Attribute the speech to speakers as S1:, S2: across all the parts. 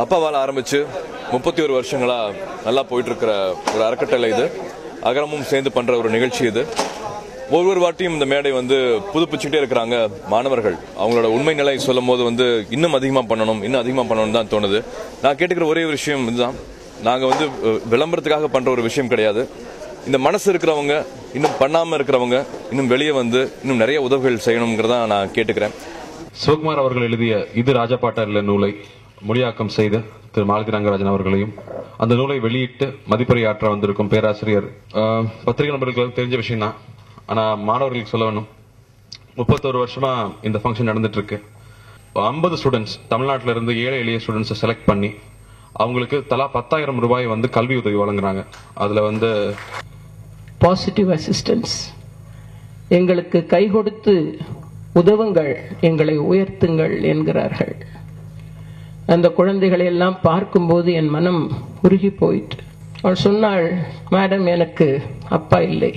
S1: அப்பாவால் ஆரம்பித்து 31 வருஷங்களா நல்லா போயிட்டுருக்கிற ஒரு அறக்கட்டளை இது. அகரமும் சேர்ந்து பண்ணுற ஒரு நிகழ்ச்சி இது. ஒவ்வொரு வாட்டியும் இந்த மேடை புதுப்பிச்சுக்கிட்டே இருக்கிறாங்க மாணவர்கள். அவங்களோட உண்மை நிலை சொல்லும் போது இன்னும் அதிகமாக பண்ணணும் தான் தோணுது. நான் கேட்டுக்கிற ஒரே விஷயம் இதுதான். நாங்கள் விளம்பரத்துக்காக பண்ணுற ஒரு விஷயம் கிடையாது. இந்த மனசு இருக்கிறவங்க, இன்னும் பண்ணாமல் இருக்கிறவங்க இன்னும் வெளியே இன்னும் நிறைய உதவிகள் செய்யணுங்கிறதா நான் கேட்டுக்கிறேன்.
S2: சிவகுமார் அவர்கள் எழுதிய இது ராஜபாட்டா நூலை மொழியாக்கம் செய்த திரு மாலதி ரங்கராஜன் அவர்களையும், அந்த நூலை வெளியிட்டு மதிப்புரையாற்ற வந்திருக்கும் பேராசிரியர், பத்திரிகை நண்பர்களுக்கு தெரிஞ்ச விஷயம் தான், ஆனா மாணவர்களுக்கு சொல்ல வேணும். 31 வருஷமா இந்த ஃபங்க்ஷன் நடந்துட்டு இருக்கு. 50 ஸ்டூடெண்ட்ஸ் தமிழ்நாட்டில இருந்து ஏழை எளிய ஸ்டூடெண்ட்ஸை செலக்ட் பண்ணி அவங்களுக்கு தலா 10,000 ரூபாய் கல்வி உதவி வழங்குறாங்க. அதுல
S3: பாசிட்டிவ் அசிஸ்டன்ஸ், எங்களுக்கு கை கொடுத்து உதவுங்கள், எங்களை உயர்த்துங்கள் என்கிறார்கள். அந்த குழந்தைகளை எல்லாம் பார்க்கும்போது என் மனம் உருகி போயிட்டு. அவள் சொன்னாள், மேடம், எனக்கு அப்பா இல்லை,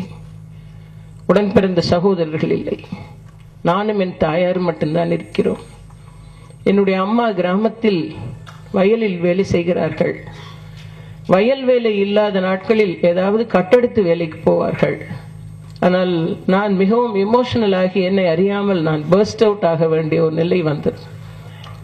S3: உடன் பிறந்த சகோதரர்கள் இல்லை, நானும் என் தாயார் மட்டும்தான் இருக்கிறோம். என்னுடைய அம்மா கிராமத்தில் வயலில் வேலை செய்கிறார்கள். வயல் வேலை இல்லாத நாட்களில் ஏதாவது கட்டெடுத்து வேலைக்கு போவார்கள். ஆனால் நான் மிகவும் எமோஷனல் ஆகி என்னை அறியாமல் நான் பர்ஸ்ட் அவுட் ஆக வேண்டிய ஒரு நிலை வந்தது.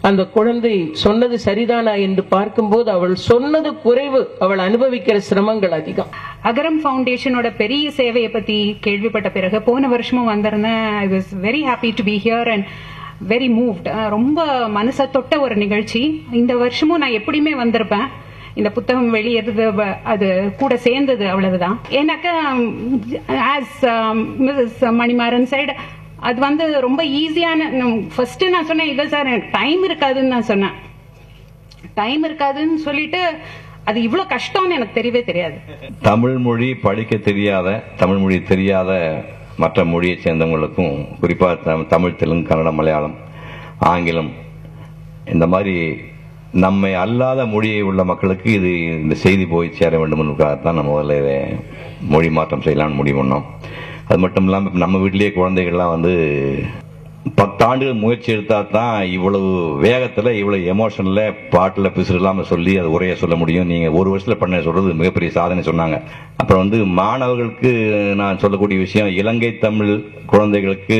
S3: அந்த குழந்தை சொன்னது சரிதானா என்று பார்க்கும்போது அவள் சொன்னது குறைவு, அவள் அனுபவிக்கிற சிரமங்கள் அதிகம்.
S4: அகரம் ஃபவுண்டேஷனோட பெரிய சேவையை பத்தி கேள்விப்பட்ட பிறகு போன வருஷமும் வந்திருந்தேன். I was very happy to be here and very moved. ரொம்ப மனசை தொட்ட ஒரு நிகழ்ச்சி. இந்த வருஷமும் நான் எப்படியுமே வந்திருப்பேன். இந்த புத்தகம் வெளியேறது அது கூட சேர்ந்தது, அவ்வளவுதான். ஏன்னாக்கா ஆஸ் மிஸ்ஸஸ் மணிமாறன் சைடு அது ரொம்ப ஈஸியான. ஃபர்ஸ்ட் நான் சொன்னேன், இல்லை சார் எனக்கு டைம் இருக்காதுன்னு நான் சொன்னேன். டைம் இருக்காதுன்னு சொல்லிட்டு அது இவ்வளவு கஷ்டம்னு எனக்கு தெரியவே தெரியாது.
S5: தமிழ் மொழி படிக்க தெரியாத, தமிழ் மொழி தெரியாத மற்ற மொழியை சேர்ந்தவங்களுக்கும், குறிப்பாக தமிழ், தெலுங்கு, கன்னடம், மலையாளம், ஆங்கிலம், இந்த மாதிரி நம்மை அல்லாத மொழியை உள்ள மக்களுக்கு இந்த செய்தி போய் சேர வேண்டும் என்பதற்காகத்தான் நம்ம முதல்ல மொழி மாற்றம் செய்யலாம்னு முடிவு பண்ணோம். அது மட்டும் இல்லாமல் நம்ம வீட்டிலேயே குழந்தைகள்லாம் 10 ஆண்டுகள் முயற்சி எடுத்தா தான் இவ்வளவு வேகத்தில், இவ்வளவு எமோஷனில், பாட்டில் பிசுறு இல்லாமல் சொல்லி அது உரைய சொல்ல முடியும். நீங்கள் ஒரு வருஷத்தில் பண்ண சொல்றது மிகப்பெரிய சாதனை சொன்னாங்க. அப்புறம் மாணவர்களுக்கு நான் சொல்லக்கூடிய விஷயம், இலங்கை தமிழ் குழந்தைகளுக்கு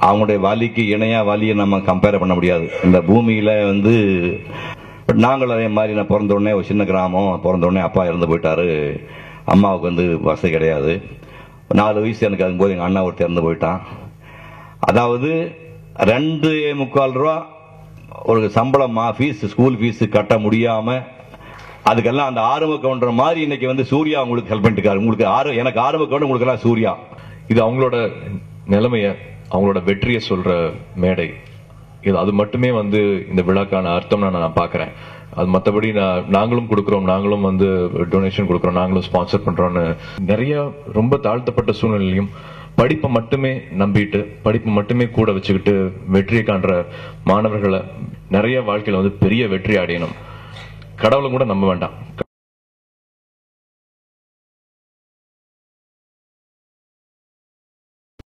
S5: அவங்களுடைய வலிக்கு இணையா வலியை நம்ம கம்பேர் பண்ண முடியாது. இந்த பூமியில நாங்கள் அதே மாதிரி, நான் பிறந்த உடனே ஒரு சின்ன கிராமம், பிறந்த உடனே அப்பா இறந்து போயிட்டாரு, அம்மாவுக்கு வசதி கிடையாது. 4 வயசு எனக்கு அதும்போது எங்கள் அண்ணா ஒருத்தர் இறந்து போயிட்டான். அதாவது 2.25 ரூபா ஒரு சம்பளம் ஸ்கூல் ஃபீஸ் கட்ட முடியாம, அதுக்கெல்லாம் அந்த ஆரம்ப கவுண்டர் மாதிரி இன்னைக்கு சூர்யா உங்களுக்கு ஹெல்ப் பண்ணிட்டு, உங்களுக்கு எனக்கு ஆரம்ப கவுண்டர், உங்களுக்கு எல்லாம் சூர்யா.
S1: இது அவங்களோட நிலைமைய, அவங்களோட வெற்றியை சொல்ற மேடை இது. அது மட்டுமே இந்த விழாக்கான அர்த்தம் நான் பாக்குறேன். அது மற்றபடி நாங்களும் கொடுக்கிறோம், நாங்களும் டொனேஷன் கொடுக்கிறோம், நாங்களும் ஸ்பான்சர் பண்றோம்னு நிறைய ரொம்ப தாழ்த்தப்பட்ட சூழ்நிலையும் படிப்பை மட்டுமே நம்பிட்டு, படிப்பை மட்டுமே கூட வச்சுக்கிட்டு வெற்றியை காண்ற மாணவர்களை நிறைய வாழ்க்கையில பெரிய வெற்றி அடையணும். கடவுளை கூட நம்ப வேண்டாம்.